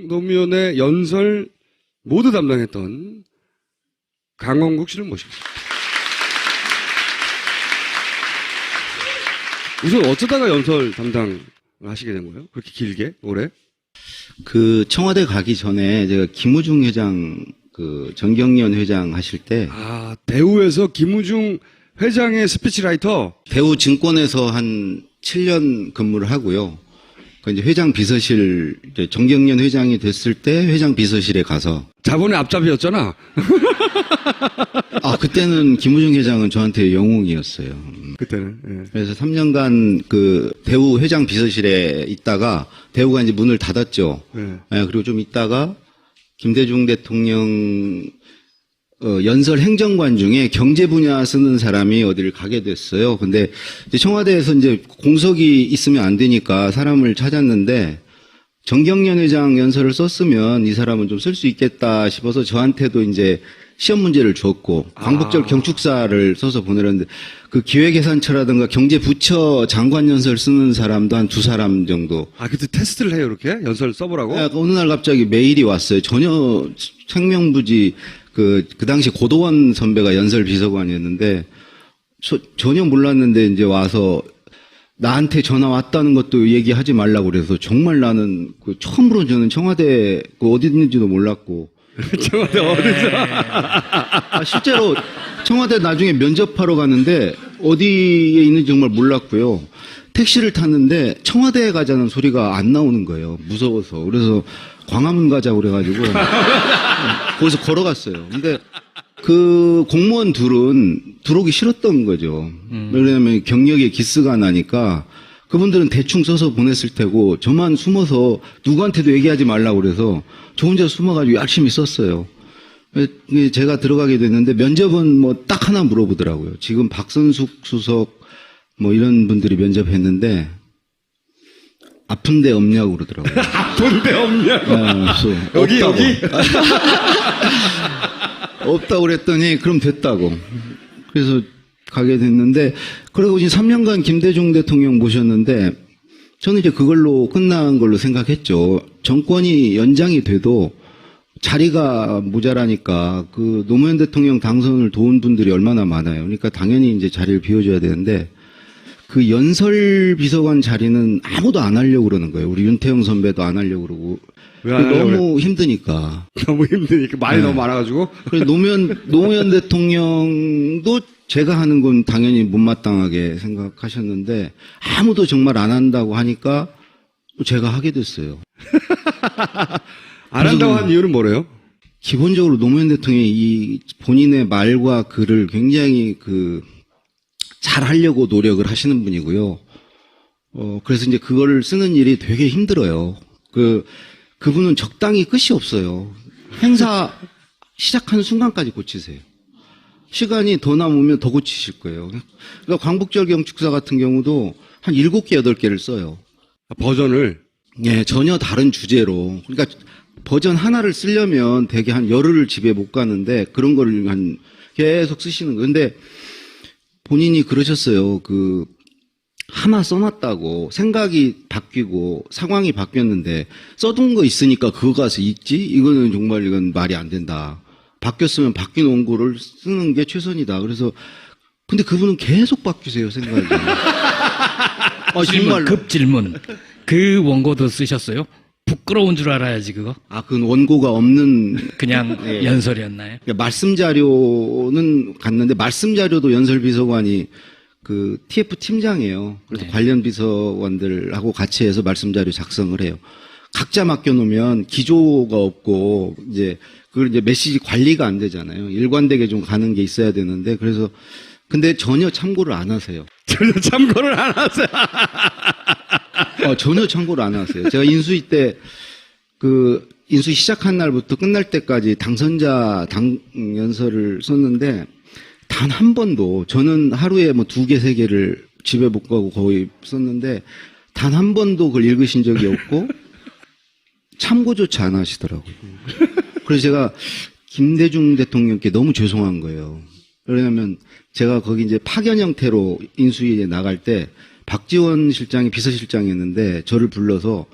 노무현의 연설 모두 담당했던 강원국 씨를 모십니다. 우선 어쩌다가 연설 담당을 하시게 된 거예요? 그렇게 길게 올해? 그 청와대 가기 전에 제가 김우중 회장 그 정경련 회장 하실 때 대우에서 김우중 회장의 스피치라이터. 대우 증권에서 한 7년 근무를 하고요. 그 이제 회장 비서실 이제 정경련 회장이 됐을 때 회장 비서실에 가서 자본의 앞잡이였잖아. 그때는 김우중 회장은 저한테 영웅이었어요. 그때는. 예. 그래서 3년간 그 대우 회장 비서실에 있다가 대우가 이제 문을 닫았죠. 예. 그리고 좀 있다가 김대중 대통령 연설 행정관 중에 경제 분야 쓰는 사람이 어디를 가게 됐어요. 근데 이제 청와대에서 이제 공석이 있으면 안 되니까 사람을 찾았는데 정경련 회장 연설을 썼으면 이 사람은 좀 쓸 수 있겠다 싶어서 저한테도 이제 시험 문제를 줬고 광복절 경축사를 써서 보내렸는데 그 기획예산처라든가 경제부처 장관 연설 쓰는 사람도 한 2사람 정도. 그때 테스트를 해요, 이렇게? 연설 써보라고? 어느 날 갑자기 메일이 왔어요. 전혀 생명부지 그 당시 고도원 선배가 연설 비서관이었는데 전혀 몰랐는데 이제 와서 나한테 전화 왔다는 것도 얘기하지 말라고 그래서 정말 나는 처음으로 저는 청와대 어디 있는지도 몰랐고 청와대 어디서? 실제로 청와대 나중에 면접하러 갔는데 어디에 있는지 정말 몰랐고요. 택시를 탔는데 청와대에 가자는 소리가 안 나오는 거예요. 무서워서. 그래서 광화문 가자고 그래가지고 거기서 걸어갔어요. 근데 그 공무원 둘은 들어오기 싫었던 거죠. 왜냐하면 경력에 기스가 나니까 그분들은 대충 써서 보냈을 테고 저만 숨어서 누구한테도 얘기하지 말라고 그래서 저 혼자 숨어가지고 열심히 썼어요. 제가 들어가게 됐는데 면접은 뭐 딱 하나 물어보더라고요. 지금 박선숙 수석 뭐 이런 분들이 면접했는데 아픈 데 없냐고 그러더라고요. 아픈 데 없냐고? 여기. 없다고 그랬더니 그럼 됐다고. 그래서 가게 됐는데 그리고 이제 3년간 김대중 대통령 모셨는데 저는 이제 그걸로 끝난 걸로 생각했죠. 정권이 연장이 돼도 자리가 모자라니까 그 노무현 대통령 당선을 도운 분들이 얼마나 많아요. 그러니까 당연히 이제 자리를 비워줘야 되는데 그 연설 비서관 자리는 아무도 안 하려고 그러는 거예요. 우리 윤태영 선배도 안 하려고 그러고. 너무 힘드니까. 너무 힘드니까 말이 너무 많아가지고. 그래서 노무현 대통령도 제가 하는 건 당연히 못마땅하게 생각하셨는데 아무도 정말 안 한다고 하니까 제가 하게 됐어요. 안 한다고 한 이유는 뭐래요? 기본적으로 노무현 대통령이 이 본인의 말과 글을 굉장히 잘 하려고 노력을 하시는 분이고요. 그래서 이제 그거를 쓰는 일이 되게 힘들어요. 그분은 적당히 끝이 없어요. 행사 시작하는 순간까지 고치세요. 시간이 더 남으면 더 고치실 거예요. 그러니까 광복절 경축사 같은 경우도 한 7개, 8개를 써요. 버전을? 예, 전혀 다른 주제로. 그러니까 버전 하나를 쓰려면 되게 한 열흘을 집에 못 가는데 그런 거를 계속 쓰시는 거예요. 근데 본인이 그러셨어요. 하나 써놨다고 생각이 바뀌고 상황이 바뀌었는데 써둔 거 있으니까 그거 가서 읽지? 이건 말이 안 된다. 바뀌었으면 바뀐 원고를 쓰는 게 최선이다. 그래서 근데 그분은 계속 바뀌세요, 생각이. 정말 급질문. 그 원고도 쓰셨어요? 부끄러운 줄 알아야지 그거. 그건 원고가 없는 그냥 예. 연설이었나요? 그러니까 말씀 자료는 갔는데 말씀 자료도 연설 비서관이 TF 팀장이에요. 그래서 네. 관련 비서관들하고 같이 해서 말씀 자료 작성을 해요. 각자 맡겨놓으면 기조가 없고 그걸 이제 메시지 관리가 안 되잖아요. 일관되게 좀 가는 게 있어야 되는데 그래서 근데 전혀 참고를 안 하세요. 전혀 참고를 안 하세요. 전혀 참고를 안 하세요. 제가 인수위 때 인수위 시작한 날부터 끝날 때까지 당선자 연설을 썼는데 단 한 번도 저는 하루에 뭐 2개, 3개를 집에 못 가고 거의 썼는데 단 한 번도 그걸 읽으신 적이 없고 참고조차 안 하시더라고요. 그래서 제가 김대중 대통령께 너무 죄송한 거예요. 왜냐하면 제가 거기 이제 파견 형태로 인수위에 나갈 때 박지원 실장이 비서실장이었는데 저를 불러서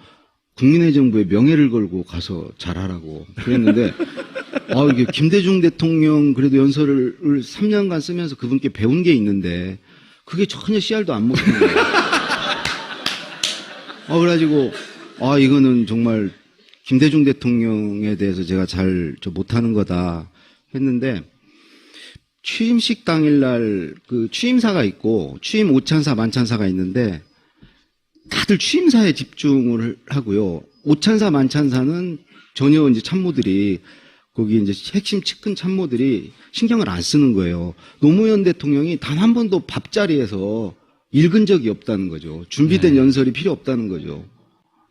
국민의 정부의 명예를 걸고 가서 잘하라고 그랬는데, 이게 김대중 대통령 그래도 연설을 3년간 쓰면서 그분께 배운 게 있는데, 그게 전혀 씨알도 안 먹히는 거예요. 그래가지고, 이거는 정말 김대중 대통령에 대해서 제가 못하는 거다 했는데, 취임식 당일날 그 취임사가 있고, 취임 오찬사, 만찬사가 있는데, 다들 취임사에 집중을 하고요. 오찬사, 만찬사는 전혀 이제 참모들이, 거기 이제 핵심 측근 참모들이 신경을 안 쓰는 거예요. 노무현 대통령이 단 한 번도 밥자리에서 읽은 적이 없다는 거죠. 준비된 연설이 필요 없다는 거죠.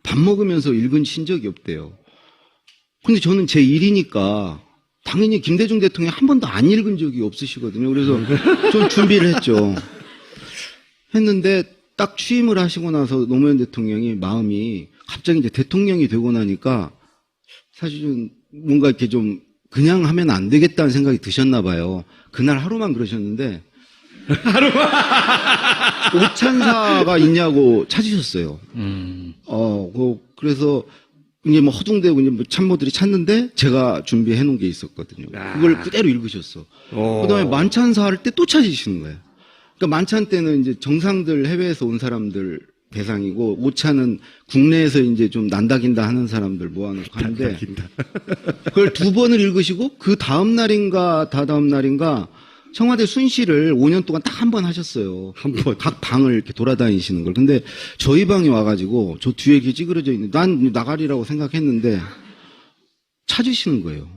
밥 먹으면서 읽은 적이 없대요. 근데 저는 제 일이니까 당연히 김대중 대통령이 한 번도 안 읽은 적이 없으시거든요. 그래서 좀 준비를 했죠. 했는데 딱 취임을 하시고 나서 노무현 대통령이 마음이 갑자기 이제 대통령이 되고 나니까 사실은 뭔가 이렇게 좀 그냥 하면 안 되겠다는 생각이 드셨나 봐요. 그날 하루만 그러셨는데 오찬사가 있냐고 찾으셨어요. 그래서 이제 뭐 허둥대고 이제 뭐 참모들이 찾는데 제가 준비해 놓은 게 있었거든요. 그걸 그대로 읽으셨어. 그다음에 만찬사 할 때 또 찾으시는 거예요. 그러니까 만찬 때는 이제 정상들 해외에서 온 사람들 대상이고, 오차는 국내에서 이제 좀 난다긴다 하는 사람들 모아놓고 하는데, 그걸 2번을 읽으시고, 그 다음 날인가, 다다음 날인가, 청와대 순시를 5년 동안 딱 한 번 하셨어요. 한 번. 각 방을 이렇게 돌아다니시는 걸. 근데 저희 방에 와가지고, 저 뒤에 이렇게 찌그러져 있는, 난 나가리라고 생각했는데, 찾으시는 거예요.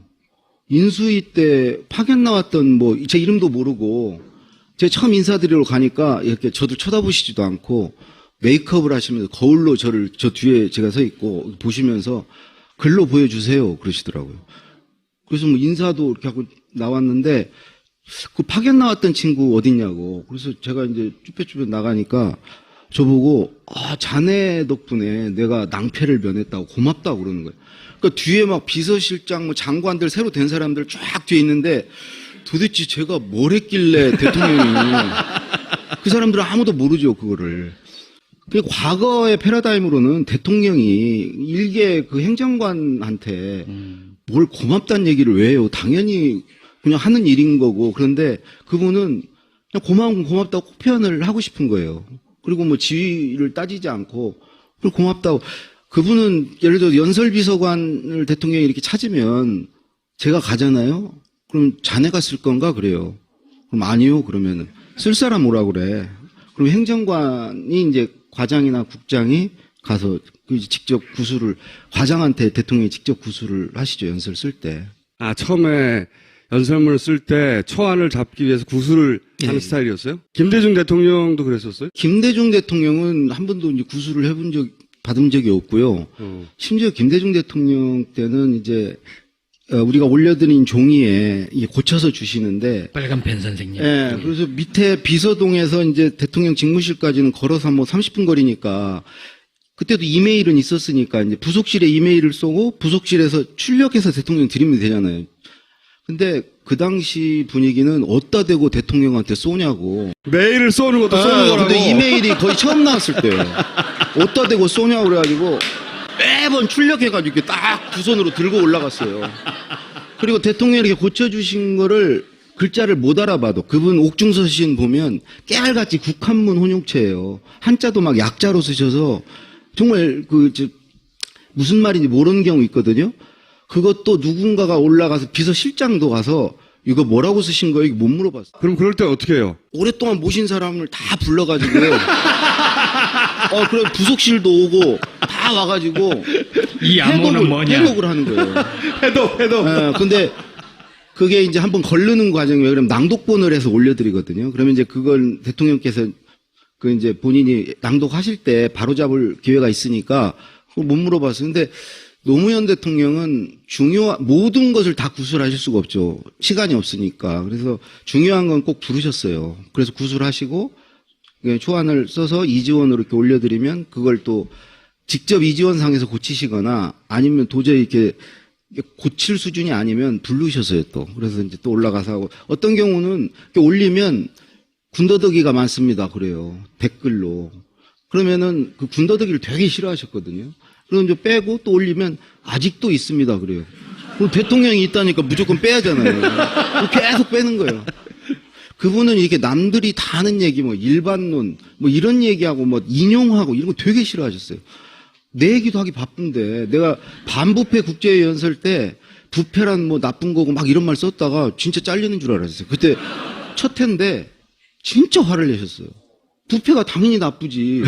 인수위 때 파견 나왔던 제 이름도 모르고, 제가 처음 인사드리러 가니까 이렇게 저도 쳐다보시지도 않고, 메이크업을 하시면서 거울로 저 뒤에 제가 서 있고 보시면서 글로 보여주세요 그러시더라고요. 그래서 뭐 인사도 이렇게 하고 나왔는데, 그 파견 나왔던 친구 어딨냐고. 그래서 제가 이제 쭈뼛쭈뼛 나가니까 저보고, 자네 덕분에 내가 낭패를 면했다고 고맙다고 그러는 거예요. 그러니까 뒤에 막 비서실장, 장관들 새로 된 사람들 쫙 뒤에 있는데, 도대체 제가 뭘 했길래 대통령이 그 사람들은 아무도 모르죠 그거를. 과거의 패러다임으로는 대통령이 일개 그 행정관한테 뭘 고맙다는 얘기를 왜 해요? 당연히 그냥 하는 일인 거고. 그런데 그분은 그냥 고마운 건 고맙다고 꼭 표현을 하고 싶은 거예요. 그리고 뭐 지위를 따지지 않고 고맙다고. 그분은 예를 들어 연설비서관을 대통령이 이렇게 찾으면 제가 가잖아요. 그럼 자네가 쓸 건가 그래요. 그럼 아니요 그러면은 쓸 사람 오라고 그래. 그럼 행정관이 이제 과장이나 국장이 가서 직접 구술을, 과장한테 대통령이 직접 구술을 하시죠, 연설 쓸 때. 처음에 연설문을 쓸 때 초안을 잡기 위해서 구술을 하는 스타일이었어요? 김대중 대통령도 그랬었어요? 김대중 대통령은 한 번도 이제 구술을 받은 적이 없고요. 심지어 김대중 대통령 때는 이제 우리가 올려드린 종이에 고쳐서 주시는데, 빨간 펜 선생님. 예, 그래서 밑에 비서동에서 이제 대통령 직무실까지는 걸어서 뭐 30분 거리니까, 그때도 이메일은 있었으니까 이제 부속실에 이메일을 쏘고 부속실에서 출력해서 대통령 드리면 되잖아요. 근데 그 당시 분위기는 어디다 대고 대통령한테 쏘냐고. 메일을 쏘는 것도 쏘는 거라고. 근데 이메일이 거의 처음 나왔을 때예요. 어디다 대고 쏘냐고 그래가지고 매번 출력해가지고 이렇게 딱 두 손으로 들고 올라갔어요. 그리고 대통령이 이렇게 고쳐주신 거를 글자를 못 알아봐도, 그분 옥중서신 보면 깨알같이 국한문 혼용체예요. 한자도 막 약자로 쓰셔서 정말 무슨 말인지 모르는 경우 있거든요. 그것도 누군가가 올라가서 비서실장도 가서 이거 뭐라고 쓰신 거예요? 이거 못 물어봤어요. 그럼 그럴 때 어떻게 해요? 오랫동안 모신 사람을 다 불러가지고 그래 부속실도 오고 다 와가지고 이 암호는 뭐냐? 해독을 하는 거예요. 해독. 근데 그게 이제 한번 걸르는 과정이에요. 그럼 낭독본을 해서 올려드리거든요. 그러면 이제 그걸 대통령께서 이제 본인이 낭독하실 때 바로잡을 기회가 있으니까 그걸 못 물어봤어요. 근데 노무현 대통령은 모든 것을 다 구술하실 수가 없죠. 시간이 없으니까. 그래서 중요한 건 꼭 부르셨어요. 그래서 구술하시고 초안을 써서 이지원으로 이렇게 올려드리면 그걸 또 직접 이지원상에서 고치시거나 아니면 도저히 이렇게 고칠 수준이 아니면 부르셨어요 또. 그래서 이제 또 올라가서 하고, 어떤 경우는 이렇게 올리면 군더더기가 많습니다 그래요. 댓글로. 그러면은 그 군더더기를 되게 싫어하셨거든요. 그럼 이제 빼고 또 올리면 아직도 있습니다. 그래요. 그럼 대통령이 있다니까 무조건 빼야잖아요. 계속 빼는 거예요. 그분은 이렇게 남들이 다 하는 얘기, 뭐 일반론, 뭐 이런 얘기하고 뭐 인용하고 이런 거 되게 싫어하셨어요. 내 얘기도 하기 바쁜데 내가 반부패 국제회의 연설 때 부패란 뭐 나쁜 거고 막 이런 말 썼다가 진짜 잘리는 줄 알았어요. 그때 첫 회인데 진짜 화를 내셨어요. 부패가 당연히 나쁘지.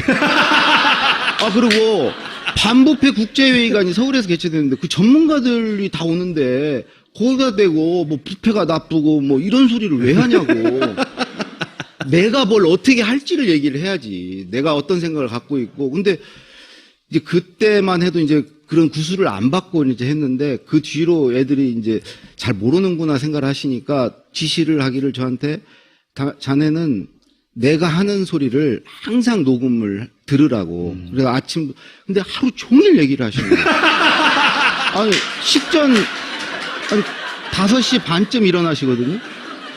아, 그리고 반부패 국제회의가 서울에서 개최되는데 그 전문가들이 다 오는데 거기가 되고 뭐 부패가 나쁘고 뭐 이런 소리를 왜 하냐고. 내가 뭘 어떻게 할지를 얘기를 해야지. 내가 어떤 생각을 갖고 있고. 근데 이제 그때만 해도 이제 그런 구술을 안 받고 이제 했는데 그 뒤로 애들이 이제 잘 모르는구나 생각을 하시니까 지시를 하기를 저한테 자네는 내가 하는 소리를 항상 녹음을 들으라고. 그래서 아침, 근데 하루 종일 얘기를 하시는 거예요. 아니, 식전, 아니, 5시 반쯤 일어나시거든요.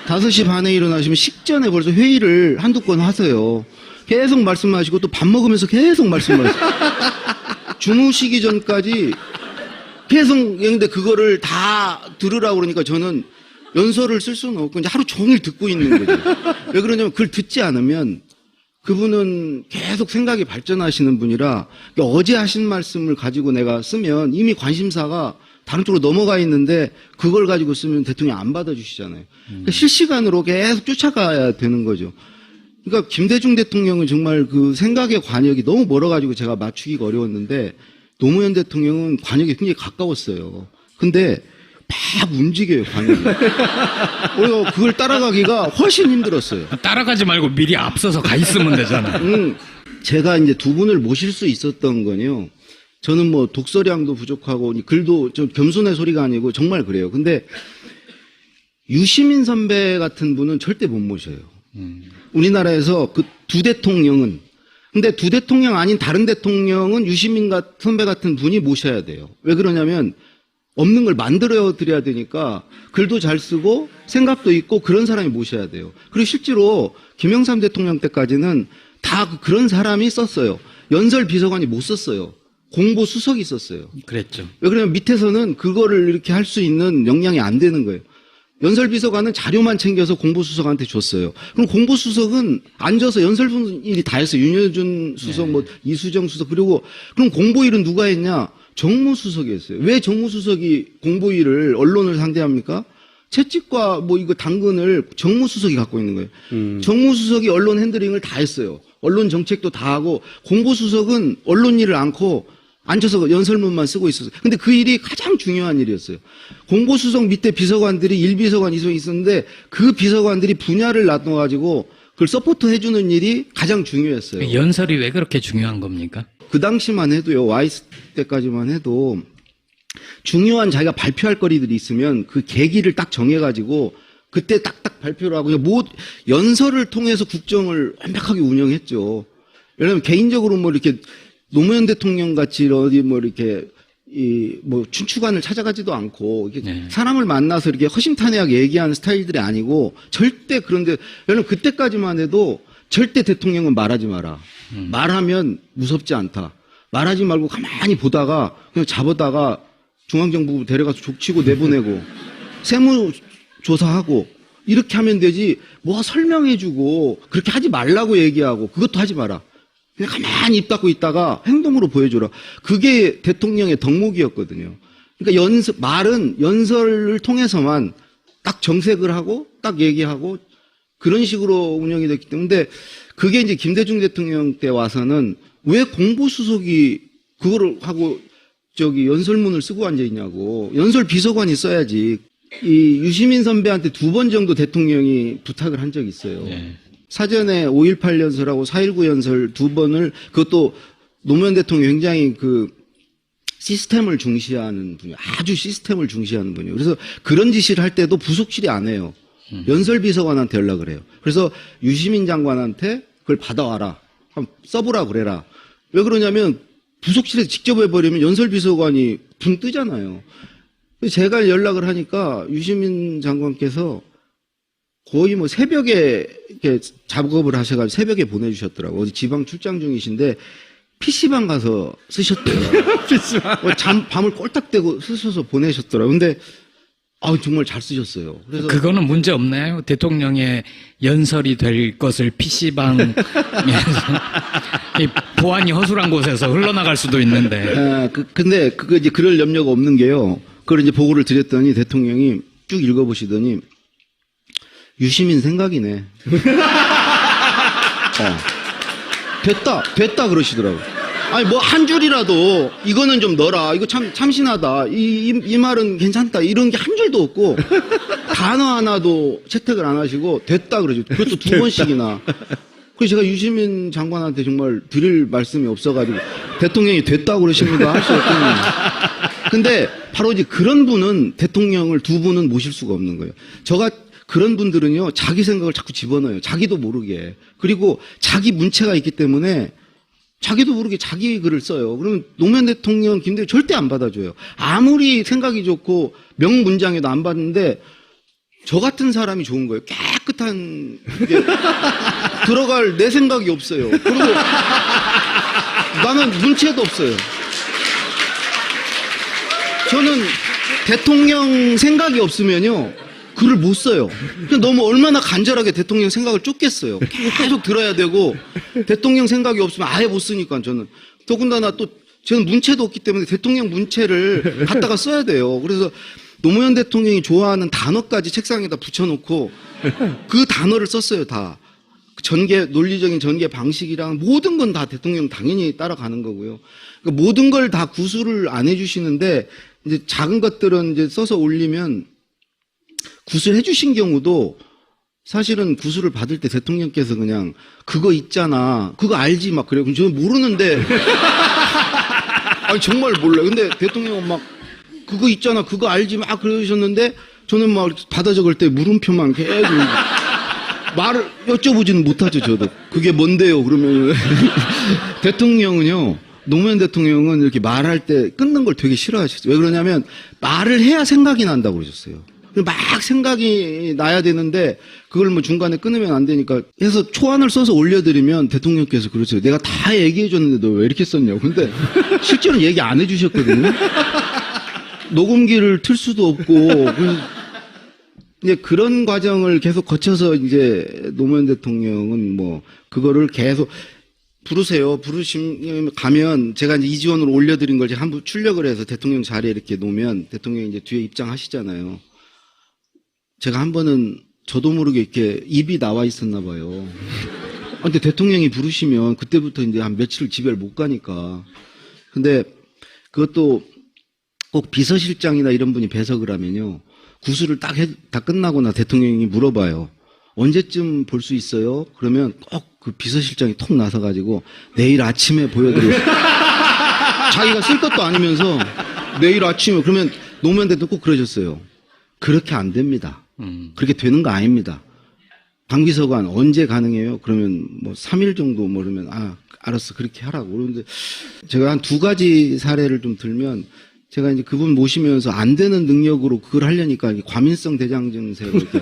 5시 반에 일어나시면 식전에 벌써 회의를 한두 건 하세요. 계속 말씀하시고 또 밥 먹으면서 계속 말씀하시고. 주무시기 전까지 계속, 근데 그거를 다 들으라고 그러니까 저는 연설을 쓸 수는 없고 이제 하루 종일 듣고 있는 거죠. 왜 그러냐면 그걸 듣지 않으면 그분은 계속 생각이 발전하시는 분이라 어제 하신 말씀을 가지고 내가 쓰면 이미 관심사가 다른 쪽으로 넘어가 있는데 그걸 가지고 쓰면 대통령이 안 받아주시잖아요. 그러니까 실시간으로 계속 쫓아가야 되는 거죠. 그러니까 김대중 대통령은 정말 그 생각의 관역이 너무 멀어가지고 제가 맞추기가 어려웠는데 노무현 대통령은 관역이 굉장히 가까웠어요. 근데 막 움직여요, 관역이. 그래서 그걸 따라가기가 훨씬 힘들었어요. 따라가지 말고 미리 앞서서 가 있으면 되잖아. 제가 이제 두 분을 모실 수 있었던 건요. 저는 뭐 독서량도 부족하고 글도 좀 겸손의 소리가 아니고 정말 그래요. 근데 유시민 선배 같은 분은 절대 못 모셔요. 우리나라에서 그 두 대통령은. 근데 두 대통령 아닌 다른 대통령은 유시민 선배 같은 분이 모셔야 돼요. 왜 그러냐면 없는 걸 만들어 드려야 되니까 글도 잘 쓰고 생각도 있고 그런 사람이 모셔야 돼요. 그리고 실제로 김영삼 대통령 때까지는 다 그런 사람이 썼어요. 연설 비서관이 못 썼어요. 공보 수석이 썼어요. 그랬죠. 왜 그러냐면 밑에서는 그거를 이렇게 할 수 있는 역량이 안 되는 거예요. 연설비서관은 자료만 챙겨서 공보수석한테 줬어요. 그럼 공보수석은 앉아서 연설분 일이 다 했어요. 윤여준 수석, 뭐 이수정 수석. 그리고 그럼 공보일은 누가 했냐? 정무수석이 했어요. 왜 정무수석이 공보일을 언론을 상대합니까? 채찍과 뭐 이거 당근을 정무수석이 갖고 있는 거예요. 정무수석이 언론 핸들링을 다 했어요. 언론 정책도 다 하고 공보수석은 언론 일을 않고 앉아서 연설문만 쓰고 있었어요. 근데 그 일이 가장 중요한 일이었어요. 공보수석 밑에 비서관들이 1비서관, 2비서관 있었는데 그 비서관들이 분야를 나눠가지고 그걸 서포트 해주는 일이 가장 중요했어요. 연설이 왜 그렇게 중요한 겁니까? 그 당시만 해도요, 와이스 때까지만 해도 중요한 자기가 발표할 거리들이 있으면 그 계기를 딱 정해가지고 그때 딱딱 발표를 하고 연설을 통해서 국정을 완벽하게 운영했죠. 왜냐하면 개인적으로 뭐 이렇게 노무현 대통령 같이 어디 뭐 이렇게 뭐 춘추관을 찾아가지도 않고 이렇게 사람을 만나서 이렇게 허심탄회하게 얘기하는 스타일들이 아니고 절대 그런데 왜냐면 그때까지만 해도 절대 대통령은 말하지 마라. 말하면 무섭지 않다. 말하지 말고 가만히 보다가 그냥 잡아다가 중앙정부 데려가서 족치고 내보내고 세무조사하고 이렇게 하면 되지 뭐 설명해주고 그렇게 하지 말라고 얘기하고 그것도 하지 마라. 그냥 가만히 입 닫고 있다가 행동으로 보여줘라. 그게 대통령의 덕목이었거든요. 그러니까 말은 연설을 통해서만 딱 정색을 하고 딱 얘기하고 그런 식으로 운영이 됐기 때문에 그게 이제 김대중 대통령 때 와서는 왜 공보수석이 그거를 하고 연설문을 쓰고 앉아있냐고. 연설 비서관이 써야지. 이 유시민 선배한테 2번 정도 대통령이 부탁을 한 적이 있어요. 네. 사전에 5.18 연설하고 4.19 연설 2번을 그것도 노무현 대통령이 굉장히 그 시스템을 중시하는 분이에요. 아주 시스템을 중시하는 분이에요. 그래서 그런 지시를 할 때도 부속실이 안 해요. 연설 비서관한테 연락을 해요. 그래서 유시민 장관한테 그걸 받아와라. 한번 써보라 그래라. 왜 그러냐면 부속실에서 직접 해버리면 연설 비서관이 붕 뜨잖아요. 제가 연락을 하니까 유시민 장관께서 거의 뭐 새벽에 이렇게 작업을 하셔가지고 새벽에 보내주셨더라고요. 어디 지방 출장 중이신데 PC방 가서 쓰셨대요. 밤을 꼴딱대고 쓰셔서 보내셨더라고요. 근데, 정말 잘 쓰셨어요. 그래서. 그거는 문제 없나요? 대통령의 연설이 될 것을 PC방에서 보안이 허술한 곳에서 흘러나갈 수도 있는데. 근데 그거 이제 그럴 염려가 없는 게요. 그걸 이제 보고를 드렸더니 대통령이 쭉 읽어보시더니 유시민 생각이네. 됐다 그러시더라고요. 아니 뭐 한 줄이라도 이거는 좀 넣어라. 이거 참 참신하다. 이 말은 괜찮다. 이런 게 한 줄도 없고 단어 하나도 채택을 안 하시고 됐다 그러죠. 그것도 두 번씩이나. 그래서 제가 유시민 장관한테 정말 드릴 말씀이 없어가지고 대통령이 됐다고 그러십니다 하셨더니 근데 바로 이제 그런 분은 대통령을 두 분은 모실 수가 없는 거예요. 그런 분들은요 자기 생각을 자꾸 집어넣어요. 자기도 모르게. 그리고 자기 문체가 있기 때문에 자기도 모르게 자기 글을 써요. 그러면 노무현 대통령, 김대중 절대 안 받아줘요. 아무리 생각이 좋고 명문장에도 안 받는데 저 같은 사람이 좋은 거예요. 깨끗한 게 들어갈 내 생각이 없어요. 그리고 나는 문체도 없어요. 저는 대통령 생각이 없으면요 글을 못 써요. 너무 얼마나 간절하게 대통령 생각을 쫓겠어요. 계속 들어야 되고 대통령 생각이 없으면 아예 못 쓰니까 저는. 더군다나 또 저는 문체도 없기 때문에 대통령 문체를 갖다가 써야 돼요. 그래서 노무현 대통령이 좋아하는 단어까지 책상에다 붙여놓고 그 단어를 썼어요, 다. 논리적인 전개 방식이랑 모든 건 다 대통령 당연히 따라가는 거고요. 그러니까 모든 걸 다 구술을 안 해주시는데 이제 작은 것들은 이제 써서 올리면 구술해 주신 경우도 사실은 구술을 받을 때 대통령께서 그냥 그거 있잖아. 그거 알지? 막 그래요. 저는 모르는데. 아니, 정말 몰라요. 근데 대통령은 막 그거 있잖아. 그거 알지? 막 그러셨는데 저는 막 받아 적을 때 물음표만 계속 말을 여쭤보지는 못하죠, 저도. 그게 뭔데요? 그러면. 대통령은요, 노무현 대통령은 이렇게 말할 때 끊는 걸 되게 싫어하셨어요. 왜 그러냐면 말을 해야 생각이 난다고 그러셨어요. 막 생각이 나야 되는데 그걸 뭐 중간에 끊으면 안 되니까 해서 초안을 써서 올려드리면 대통령께서 그러세요. 내가 다 얘기해줬는데 너 왜 이렇게 썼냐고. 근데 실제로 얘기 안 해주셨거든요. 녹음기를 틀 수도 없고 이제 그런 과정을 계속 거쳐서 이제 노무현 대통령은 뭐 그거를 계속 부르세요. 부르시면 가면 제가 이제 이지원으로 올려드린 걸 제가 한번 출력을 해서 대통령 자리에 이렇게 놓으면 대통령이 이제 뒤에 입장하시잖아요. 제가 한 번은 저도 모르게 이렇게 입이 나와 있었나 봐요. 근데 대통령이 부르시면 그때부터 이제 한 며칠 집에 못 가니까. 근데 그것도 꼭 비서실장이나 이런 분이 배석을 하면요. 구술을 다 끝나거나 대통령이 물어봐요. 언제쯤 볼 수 있어요? 그러면 꼭 그 비서실장이 톡 나서가지고 내일 아침에 보여드려요. 자기가 쓸 것도 아니면서 내일 아침에. 그러면 노무현 대통령 꼭 그러셨어요. 그렇게 안 됩니다. 그렇게 되는 거 아닙니다. 방비서관 언제 가능해요? 그러면 뭐 3일 정도 뭐 그러면 알았어 그렇게 하라고. 그런데 제가 한 두 가지 사례를 좀 들면 제가 이제 그분 모시면서 안 되는 능력으로 그걸 하려니까 과민성 대장 증세로 이렇게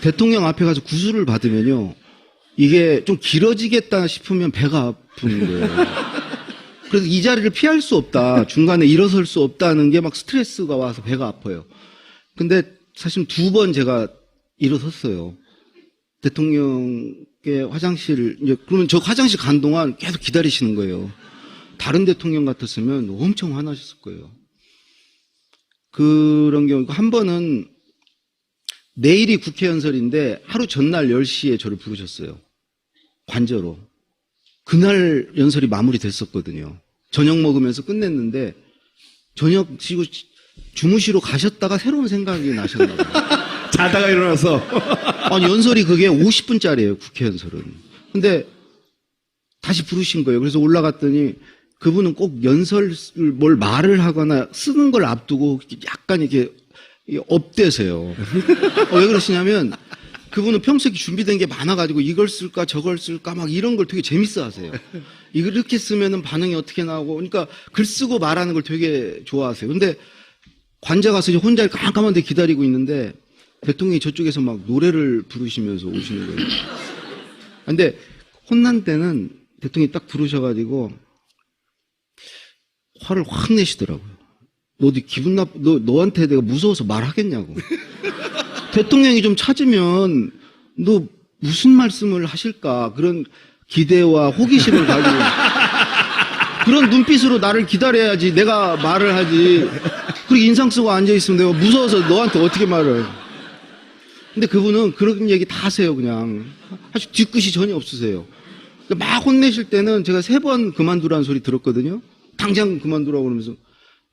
대통령 앞에 가서 구술을 받으면요. 이게 좀 길어지겠다 싶으면 배가 아픈 거예요. 그래서 이 자리를 피할 수 없다. 중간에 일어설 수 없다는 게 막 스트레스가 와서 배가 아파요. 근데 사실 두 번 제가 일어섰어요. 대통령의 화장실, 그러면 저 화장실 간 동안 계속 기다리시는 거예요. 다른 대통령 같았으면 엄청 화나셨을 거예요. 그런 경우, 한 번은 내일이 국회 연설인데 하루 전날 10시에 저를 부르셨어요. 관저로. 그날 연설이 마무리됐었거든요. 저녁 먹으면서 끝냈는데 저녁 지고 주무시러 가셨다가 새로운 생각이 나셨나 봐요. 자다가 일어나서. 아니, 연설이 그게 50분짜리예요, 국회 연설은. 근데 다시 부르신 거예요. 그래서 올라갔더니 그분은 꼭 연설을 뭘 말을 하거나 쓰는 걸 앞두고 약간 이렇게 업되세요. 왜 그러시냐면 그분은 평소에 준비된 게 많아가지고 이걸 쓸까 저걸 쓸까 막 이런 걸 되게 재밌어 하세요. 이렇게 쓰면은 반응이 어떻게 나오고, 그러니까 글 쓰고 말하는 걸 되게 좋아하세요. 근데 관자 가서 이제 혼자 깜깜한 데 기다리고 있는데 대통령이 저쪽에서 막 노래를 부르시면서 오시는 거예요. 근데 혼난 때는 대통령이 딱 부르셔가지고 화를 확 내시더라고요. 너 어디 기분 너한테 내가 무서워서 말하겠냐고. 대통령이 좀 찾으면 너 무슨 말씀을 하실까 그런 기대와 호기심을 가지고 그런 눈빛으로 나를 기다려야지 내가 말을 하지. 그리고 인상 쓰고 앉아있으면 내가 무서워서 너한테 어떻게 말을. 근데 그분은 그런 얘기 다 하세요, 그냥. 아주 뒤끝이 전혀 없으세요. 막 혼내실 때는 제가 3번 그만두라는 소리 들었거든요. 당장 그만두라고 그러면서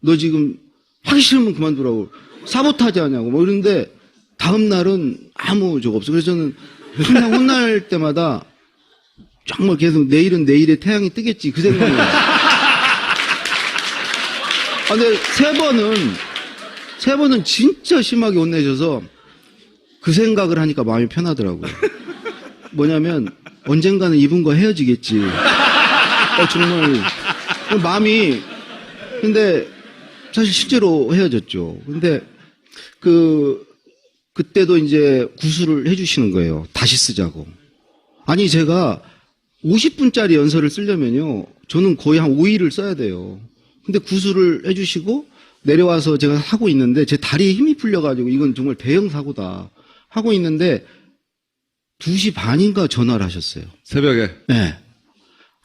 너 지금 하기 싫으면 그만두라고 사보타지 하냐고 뭐 이러는데 다음 날은 아무 적 없어. 그래서 저는 항상 혼날 때마다 정말 계속 내일은 내일에 태양이 뜨겠지 그 생각이에요. 근데 3번은 진짜 심하게 혼내셔서 그 생각을 하니까 마음이 편하더라고요. 뭐냐면 언젠가는 이분과 헤어지겠지. 정말 마음이. 근데 사실 실제로 헤어졌죠. 근데 그때도 이제 구술을 해주시는 거예요. 다시 쓰자고. 아니 제가 50분짜리 연설을 쓰려면요, 저는 거의 한 5일을 써야 돼요. 근데 구술을 해주시고 내려와서 제가 하고 있는데 제 다리에 힘이 풀려가지고 이건 정말 대형 사고다 하고 있는데 2시 반인가 전화를 하셨어요. 새벽에. 네.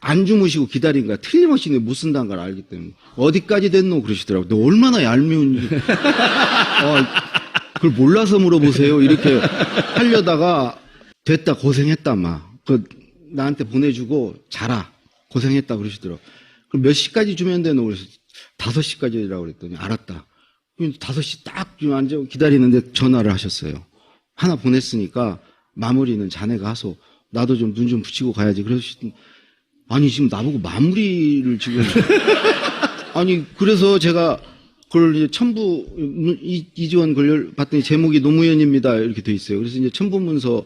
안 주무시고 기다린 거야. 틀림없이 못 쓴다는 걸 알기 때문에. 어디까지 됐노? 그러시더라고요. 너 얼마나 얄미운지. 그걸 몰라서 물어보세요. 이렇게 하려다가 됐다, 고생했다, 막. 나한테 보내주고 자라. 고생했다 그러시더라고요. 그럼 몇 시까지 주면 되노? 그래서 5시까지라고 그랬더니 알았다. 5시 딱 앉아 기다리는데 전화를 하셨어요. 하나 보냈으니까 마무리는 자네가 하소. 나도 좀 눈 좀 붙이고 가야지. 그러시더니 아니 지금 나보고 마무리를 지금 아니 그래서 제가 그걸 이제 첨부 이지원 걸 봤더니 제목이 노무현입니다 이렇게 돼 있어요. 그래서 이제 첨부 문서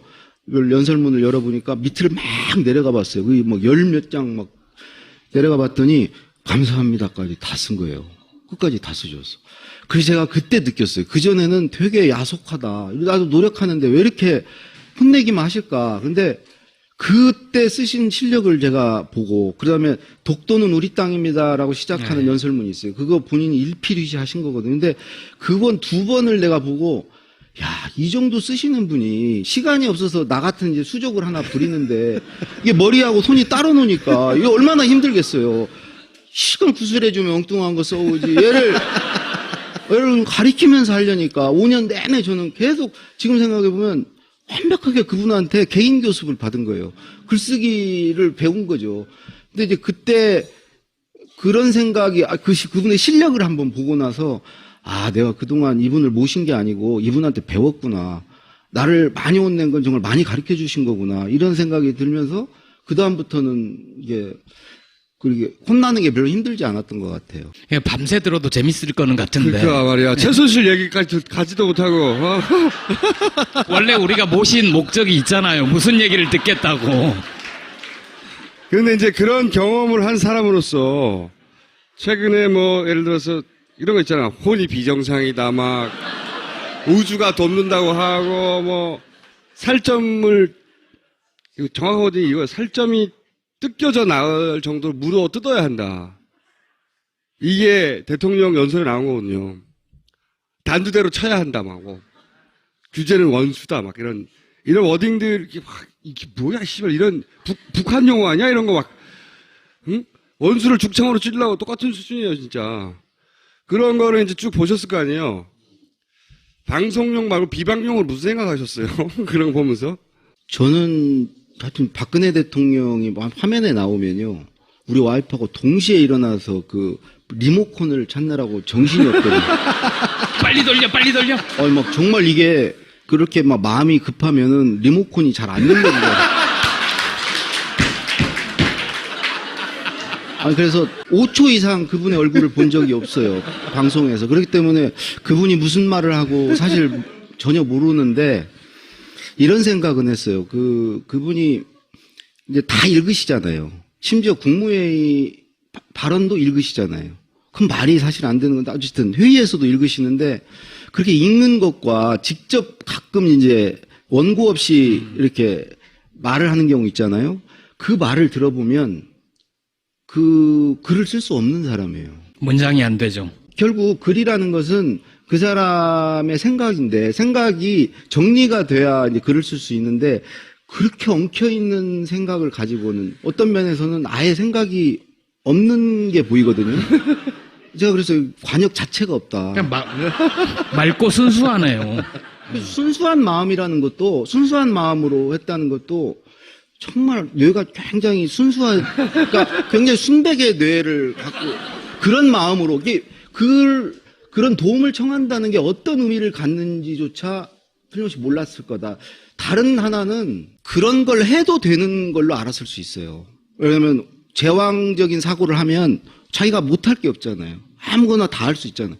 연설문을 열어보니까 밑을 막 내려가 봤어요. 그게 뭐 10몇 장 막 내려가 봤더니 감사합니다까지 다 쓴 거예요. 끝까지 다 쓰셨어. 그래서 제가 그때 느꼈어요. 그전에는 되게 야속하다. 나도 노력하는데 왜 이렇게 혼내기만 하실까. 근데 그때 쓰신 실력을 제가 보고, 그 다음에 독도는 우리 땅입니다라고 시작하는 연설문이 있어요. 그거 본인이 일필휘지 하신 거거든요. 근데 그번 2번을 내가 보고, 야, 이 정도 쓰시는 분이 시간이 없어서 나 같은 이제 수족을 하나 부리는데, 이게 머리하고 손이 따로 노니까, 이거 얼마나 힘들겠어요. 시간 구술해주면 엉뚱한 거 써오지. 얘를 가리키면서 하려니까 5년 내내 저는 계속 지금 생각해보면 완벽하게 그분한테 개인 교습을 받은 거예요. 글쓰기를 배운 거죠. 근데 이제 그때 그런 생각이, 그분의 실력을 한번 보고 나서, 내가 그동안 이분을 모신 게 아니고 이분한테 배웠구나. 나를 많이 혼낸 건 정말 많이 가르쳐 주신 거구나. 이런 생각이 들면서, 그다음부터는 이게, 그렇게 혼나는 게 별로 힘들지 않았던 것 같아요. 밤새 들어도 재밌을 거는 같은데. 그러니까 말이야. 최순실 얘기까지 가지도 못하고. 원래 우리가 모신 목적이 있잖아요. 무슨 얘기를 듣겠다고. 그런데 이제 그런 경험을 한 사람으로서 최근에 뭐 예를 들어서 이런 거 있잖아. 혼이 비정상이다 막 우주가 돕는다고 하고 뭐 살점을 정확하게 이거 살점이 뜯겨져 나올 정도로 물어 뜯어야 한다. 이게 대통령 연설에 나온 거거든요. 단두대로 쳐야 한다, 막. 규제는 원수다, 막 이런 워딩들, 이게 뭐야, 씨발, 이런 북한 용어 아니야? 이런 거 막, 응? 원수를 죽창으로 찌르려고 똑같은 수준이에요, 진짜. 그런 거를 이제 쭉 보셨을 거 아니에요? 방송용 말고 비방용을 무슨 생각하셨어요? 그런 거 보면서? 저는 하여튼 박근혜 대통령이 화면에 나오면요, 우리 와이프하고 동시에 일어나서 그 리모컨을 찾느라고 정신이 없거든요. 빨리 돌려. 막 정말 이게 그렇게 막 마음이 급하면은 리모컨이 잘 안 열려요. 그래서 5초 이상 그분의 얼굴을 본 적이 없어요. 방송에서. 그렇기 때문에 그분이 무슨 말을 하고 사실 전혀 모르는데 이런 생각은 했어요. 그분이 이제 다 읽으시잖아요. 심지어 국무회의 발언도 읽으시잖아요. 그럼 말이 사실 안 되는 건데 어쨌든 회의에서도 읽으시는데 그렇게 읽는 것과 직접 가끔 이제 원고 없이 이렇게 말을 하는 경우 있잖아요. 그 말을 들어보면 그 글을 쓸 수 없는 사람이에요. 문장이 안 되죠. 결국 글이라는 것은 그 사람의 생각인데 생각이 정리가 돼야 이제 글을 쓸 수 있는데 그렇게 엉켜있는 생각을 가지고는 어떤 면에서는 아예 생각이 없는 게 보이거든요. 제가 그래서 관역 자체가 없다. 그냥 맑고 순수하네요. 순수한 마음이라는 것도 순수한 마음으로 했다는 것도 정말 뇌가 굉장히 그러니까 굉장히 순백의 뇌를 갖고 그런 마음으로 이게 그런 도움을 청한다는 게 어떤 의미를 갖는지조차 틀림없이 몰랐을 거다. 다른 하나는 그런 걸 해도 되는 걸로 알았을 수 있어요. 왜냐하면 제왕적인 사고를 하면 자기가 못할 게 없잖아요. 아무거나 다 할 수 있잖아요.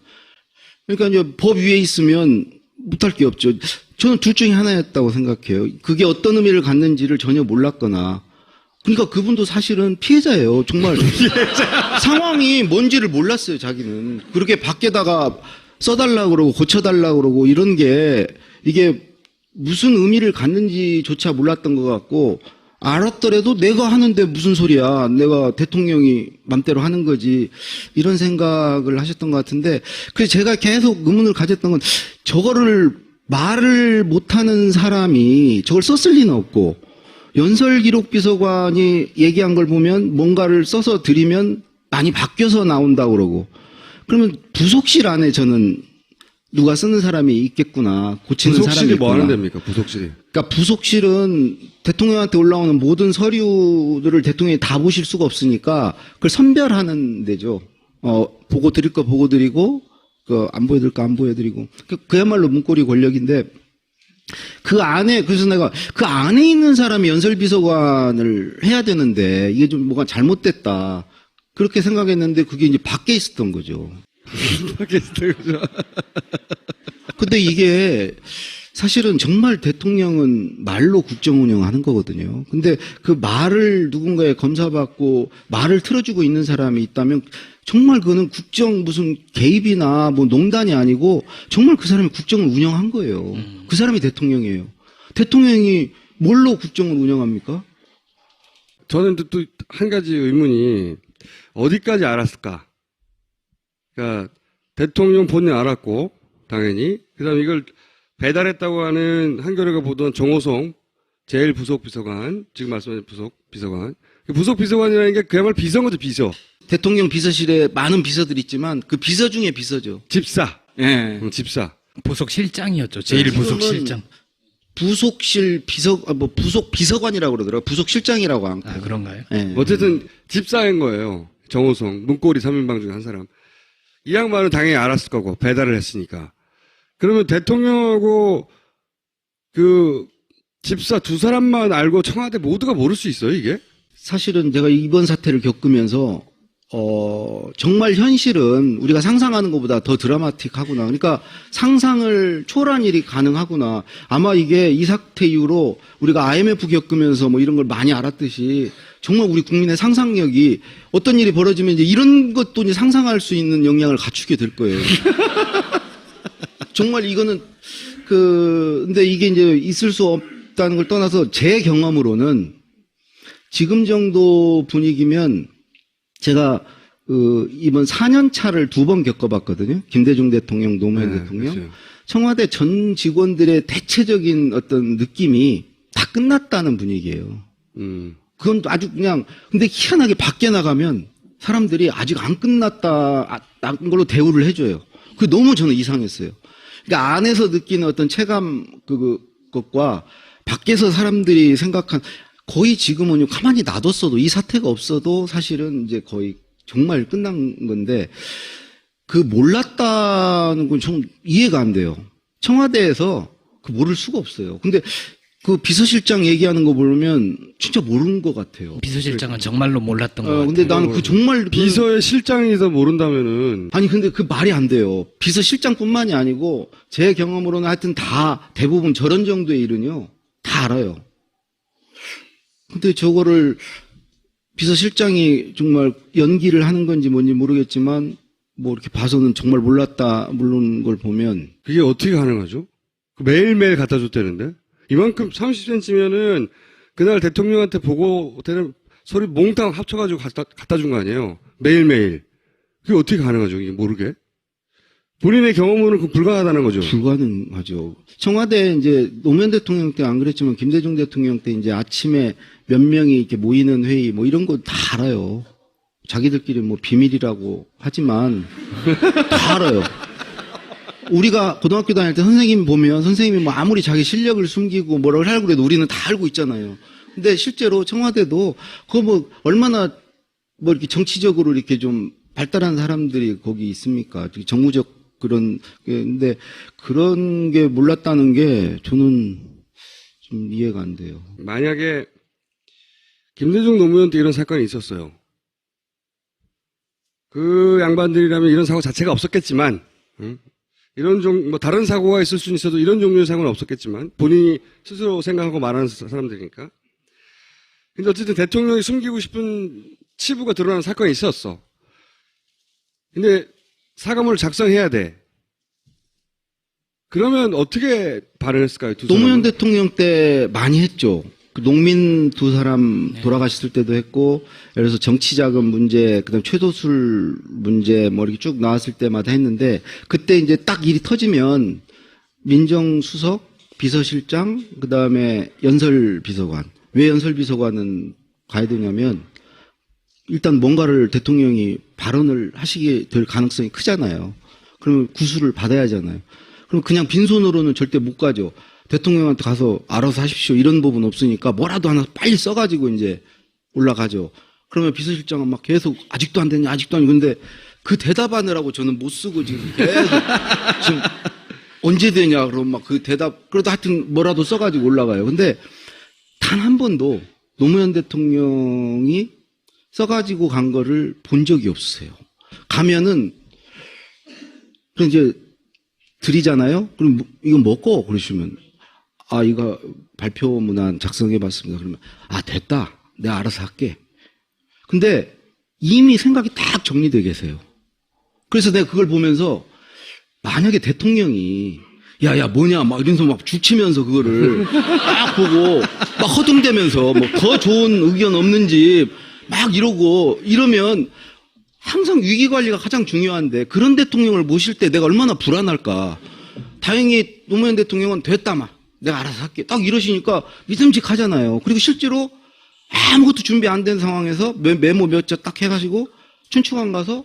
그러니까 이제 법 위에 있으면 못할 게 없죠. 저는 둘 중에 하나였다고 생각해요. 그게 어떤 의미를 갖는지를 전혀 몰랐거나. 그러니까 그분도 사실은 피해자예요. 정말 상황이 뭔지를 몰랐어요. 자기는 그렇게 밖에다가 써달라고 그러고 고쳐달라고 그러고 이런 게 이게 무슨 의미를 갖는지조차 몰랐던 것 같고 알았더라도 내가 하는데 무슨 소리야. 내가 대통령이 맘대로 하는 거지. 이런 생각을 하셨던 것 같은데 그래서 제가 계속 의문을 가졌던 건 저거를 말을 못하는 사람이 저걸 썼을 리는 없고 연설기록비서관이 얘기한 걸 보면 뭔가를 써서 드리면 많이 바뀌어서 나온다고 그러고 그러면 부속실 안에 저는 누가 쓰는 사람이 있겠구나. 고치는 사람이 부속실이 있구나. 뭐 하는 데입니까? 부속실이. 그러니까 부속실은 대통령한테 올라오는 모든 서류들을 대통령이 다 보실 수가 없으니까 그걸 선별하는 데죠. 보고 드릴 거 보고 드리고 안 보여드릴 거 안 보여드리고 그야말로 문고리 권력인데 그 안에 그래서 내가 그 안에 있는 사람이 연설비서관을 해야 되는데 이게 좀 뭐가 잘못됐다 그렇게 생각했는데 그게 이제 밖에 있었던 거죠. 밖에 있었던 거죠. 근데 이게 사실은 정말 대통령은 말로 국정 운영하는 거거든요. 근데 그 말을 누군가에 검사받고 말을 틀어주고 있는 사람이 있다면 정말 그거는 국정 무슨 개입이나 뭐 농단이 아니고 정말 그 사람이 국정을 운영한 거예요. 그 사람이 대통령이에요. 대통령이 뭘로 국정을 운영합니까? 저는 또 한 가지 의문이 어디까지 알았을까? 그러니까 대통령 본인 알았고 당연히 그다음에 이걸 배달했다고 하는 한겨레가 보던 정호성 제일 부속비서관 지금 말씀하신 부속비서관 부속비서관이라는 게 그야말로 비서인 거죠. 비서. 대통령 비서실에 많은 비서들이 있지만 그 비서 중에 비서죠. 집사. 예. 집사. 부속실장이었죠. 제일 부속실장. 부속실 부속 비서관이라고 그러더라고요. 부속실장이라고 안 아, 그런가요? 예. 어쨌든 집사인 거예요. 정호성 문고리 3인방 중에 한 사람. 이 양반은 당연히 알았을 거고 배달을 했으니까. 그러면 대통령하고 그 집사 두 사람만 알고 청와대 모두가 모를 수 있어요, 이게? 사실은 제가 이번 사태를 겪으면서 정말 현실은 우리가 상상하는 것보다 더 드라마틱하구나. 그러니까 상상을 초월한 일이 가능하구나. 아마 이게 이 사태 이후로 우리가 IMF 겪으면서 뭐 이런 걸 많이 알았듯이 정말 우리 국민의 상상력이 어떤 일이 벌어지면 이제 이런 것도 이제 상상할 수 있는 역량을 갖추게 될 거예요. 정말 이거는 근데 이게 이제 있을 수 없다는 걸 떠나서 제 경험으로는 지금 정도 분위기면 제가 이번 4년 차를 2번 겪어봤거든요. 김대중 대통령, 노무현 대통령. 그렇죠. 청와대 전 직원들의 대체적인 어떤 느낌이 다 끝났다는 분위기예요. 그건 아주 그냥 근데 희한하게 밖에 나가면 사람들이 아직 안 끝났다는 걸로 대우를 해줘요. 그게 너무 저는 이상했어요. 그러니까 안에서 느끼는 어떤 체감 그것과 밖에서 사람들이 생각한 거의 지금은 가만히 놔뒀어도 이 사태가 없어도 사실은 이제 거의 정말 끝난 건데 그 몰랐다는 건 좀 이해가 안 돼요. 청와대에서 그 모를 수가 없어요. 근데 그 비서실장 얘기하는 거 보면 진짜 모르는 것 같아요. 비서실장은 정말로 몰랐던 것 같아요. 근데 나는 그 정말 비서의 실장이서 모른다면은 아니 근데 그 말이 안 돼요. 비서실장뿐만이 아니고 제 경험으로는 하여튼 다 대부분 저런 정도의 일은요 다 알아요. 근데 저거를 비서실장이 정말 연기를 하는 건지 뭔지 모르겠지만 뭐 이렇게 봐서는 정말 몰랐다 모르는 걸 보면 그게 어떻게 가능하죠? 매일매일 갖다 줬다는데? 이만큼 30cm면은 그날 대통령한테 보고되는 소리 몽땅 합쳐가지고 갖다 준 거 아니에요? 매일매일. 그게 어떻게 가능하죠? 이게 모르게? 본인의 경험으로는 그 불가하다는 거죠. 불가능하죠. 청와대 이제 노무현 대통령 때 안 그랬지만 김대중 대통령 때 이제 아침에 몇 명이 이렇게 모이는 회의 뭐 이런 거 다 알아요. 자기들끼리 뭐 비밀이라고 하지만 다 알아요. 우리가 고등학교 다닐 때 선생님 보면 선생님이 뭐 아무리 자기 실력을 숨기고 뭐라고 하려고 그래도 우리는 다 알고 있잖아요. 근데 실제로 청와대도 그거 뭐 얼마나 뭐 이렇게 정치적으로 이렇게 좀 발달한 사람들이 거기 있습니까? 정무적 그런 게, 근데 그런 게 몰랐다는 게 저는 좀 이해가 안 돼요. 만약에 김대중 노무현 때 이런 사건이 있었어요. 그 양반들이라면 이런 사고 자체가 없었겠지만, 이런 뭐 다른 사고가 있을 수는 있어도 이런 종류의 사고는 없었겠지만, 본인이 스스로 생각하고 말하는 사람들이니까. 근데 어쨌든 대통령이 숨기고 싶은 치부가 드러나는 사건이 있었어. 근데 사과문을 작성해야 돼. 그러면 어떻게 반응했을까요? 두 노무현 사람은? 대통령 때 많이 했죠. 그 농민 두 사람 돌아가셨을 때도 했고, 예를 들어서 정치자금 문제, 그다음 최도술 문제 뭐 이렇게 쭉 나왔을 때마다 했는데, 그때 이제 딱 일이 터지면 민정수석, 비서실장, 그다음에 연설비서관. 왜 연설비서관은 가야 되냐면 일단 뭔가를 대통령이 발언을 하시게 될 가능성이 크잖아요. 그러면 구술을 받아야 하잖아요. 그럼 그냥 빈손으로는 절대 못 가죠. 대통령한테 가서 알아서 하십시오 이런 법은 없으니까 뭐라도 하나 빨리 써가지고 이제 올라가죠. 그러면 비서실장은 막 계속 아직도 안 되냐 아직도 안 되냐. 근데 그 대답하느라고 저는 못 쓰고 지금 계속 지금 언제 되냐 그러면 막 그 대답 그래도 하여튼 뭐라도 써가지고 올라가요. 근데 단 한 번도 노무현 대통령이 써가지고 간 거를 본 적이 없으세요. 가면은, 그럼 이제 드리잖아요? 그럼 이거 먹고 그러시면, 아, 이거 발표문안 작성해 봤습니다. 그러면, 아, 됐다. 내가 알아서 할게. 근데 이미 생각이 딱 정리되어 계세요. 그래서 내가 그걸 보면서 만약에 대통령이 야야 뭐냐 막 이러면서 막 죽치면서 그거를 딱 보고 막 허둥대면서 뭐 더 좋은 의견 없는지 막 이러고 이러면 항상 위기 관리가 가장 중요한데 그런 대통령을 모실 때 내가 얼마나 불안할까. 다행히 노무현 대통령은 됐다 마 내가 알아서 할게 딱 이러시니까 믿음직하잖아요. 그리고 실제로 아무것도 준비 안 된 상황에서 메모 몇 자 딱 해가지고 춘추관 가서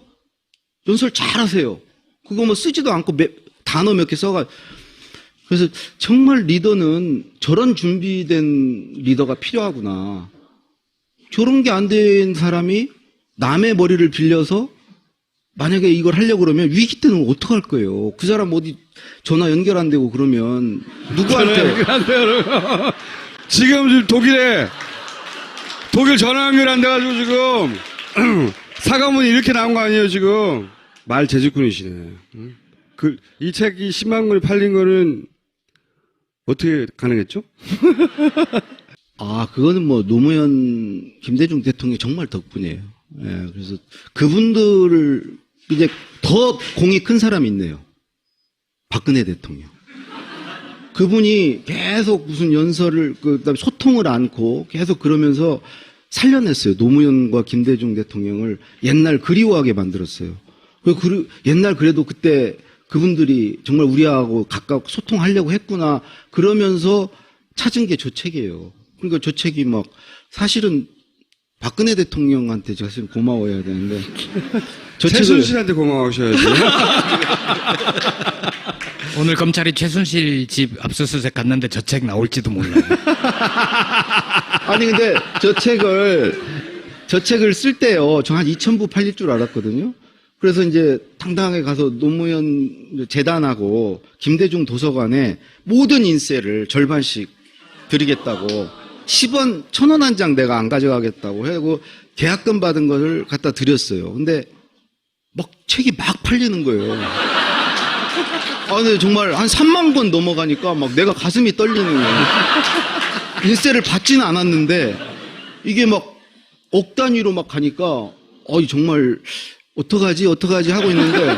연설 잘 하세요. 그거 뭐 쓰지도 않고 단어 몇 개 써가. 그래서 정말 리더는 저런 준비된 리더가 필요하구나. 저런 게 안 된 사람이 남의 머리를 빌려서 만약에 이걸 하려고 그러면 위기 때는 어떡할 거예요. 그 사람 어디 전화 연결 안 되고 그러면 누구한테. 지금 독일 전화 연결 안 돼가지고 지금 사과문이 이렇게 나온 거 아니에요 지금. 말 재주꾼이시네. 이 책이 10만 권이 팔린 거는 어떻게 가능했죠? 아, 그거는 뭐 노무현, 김대중 대통령이 정말 덕분이에요. 예, 그래서 그분들을 이제 더 공이 큰 사람이 있네요. 박근혜 대통령. 그분이 계속 무슨 연설을, 그다음에 소통을 않고 계속 그러면서 살려냈어요. 노무현과 김대중 대통령을 옛날 그리워하게 만들었어요. 옛날 그래도 그때 그분들이 정말 우리하고 가까워 소통하려고 했구나. 그러면서 찾은 게 저 책이에요. 그러니까 저 책이 막 사실은 박근혜 대통령한테 사실 고마워해야 되는데 최순실한테 고마워하셔야지. 오늘 검찰이 최순실 집 압수수색 갔는데 저 책 나올지도 몰라요. 아니 근데 저 책을 쓸 때요. 저 한 2,000부 팔릴 줄 알았거든요. 그래서 이제 당당하게 가서 노무현 재단하고 김대중 도서관에 모든 인쇄를 절반씩 드리겠다고 10원, 1,000원 한 장 내가 안 가져가겠다고 하고 계약금 받은 것을 갖다 드렸어요. 근데 막 책이 막 팔리는 거예요. 아, 근데 정말 한 3만 권 넘어가니까 막 내가 가슴이 떨리는 거예요. 인쇄를 받지는 않았는데 이게 막 억 단위로 막 가니까 정말 어떡하지 하고 있는데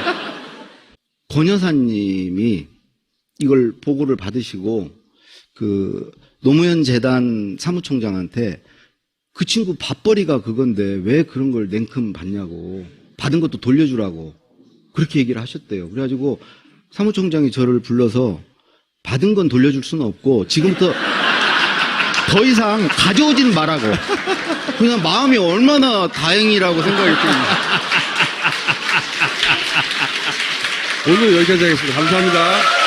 권 여사님이 이걸 보고를 받으시고 그 노무현 재단 사무총장한테 그 친구 밥벌이가 그건데 왜 그런 걸 냉큼 받냐고 받은 것도 돌려주라고 그렇게 얘기를 하셨대요. 그래가지고 사무총장이 저를 불러서 받은 건 돌려줄 수는 없고 지금부터 더 이상 가져오진 말라고. 그냥 마음이 얼마나 다행이라고 생각이 듭니다. 오늘 여기까지 하겠습니다. 감사합니다.